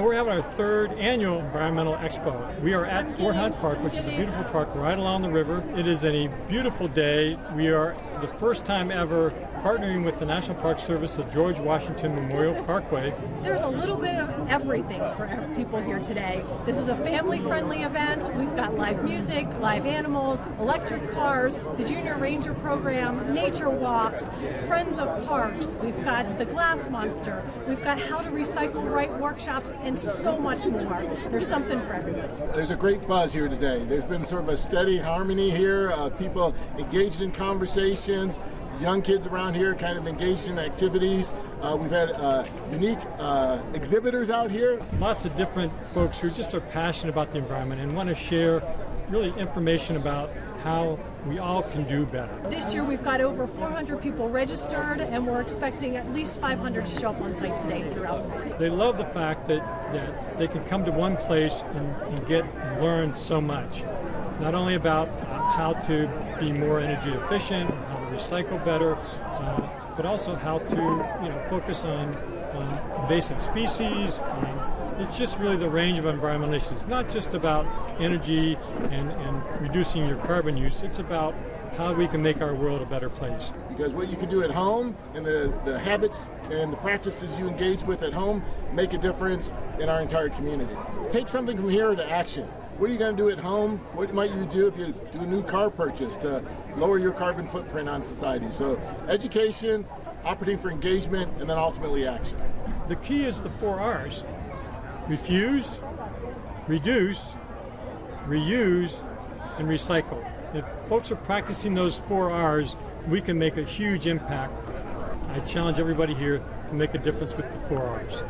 we're having our third annual Environmental Expo. We are at Fort Hunt Park, which is a beautiful park right along the river. It is a beautiful day. We are, for the first time ever, partnering with the National Park Service of George Washington Memorial Parkway. There's a little bit of everything for people here today. This is a family-friendly event. We've got live music, live animals, electric cars, the Junior Ranger program, nature walks, Friends of Parks. We've got the Glass Monster. We've got how to recycle right workshops and so much more. There's something for everybody. There's a great buzz here today. There's been sort of a steady harmony here of people engaged in conversations, young kids around here kind of engaged in activities. We've had unique exhibitors out here. Lots of different folks who just are passionate about the environment and want to share really information about how we all can do better. This year we've got over 400 people registered, and we're expecting at least 500 to show up on site today throughout the day. They love the fact that they can come to one place and get and learn so much. Not only about how to be more energy efficient, how to recycle better, but also how to focus on invasive species. It's just really the range of environmental issues, not just about energy and reducing your carbon use. It's about how we can make our world a better place. Because what you can do at home and the habits and the practices you engage with at home make a difference in our entire community. Take something from here to action. What are you going to do at home? What might you do if you do a new car purchase to lower your carbon footprint on society? So education, opportunity for engagement, and then ultimately action. The key is the 4 R's. Refuse, reduce, reuse, and recycle. If folks are practicing those 4 R's, we can make a huge impact. I challenge everybody here to make a difference with the 4 R's.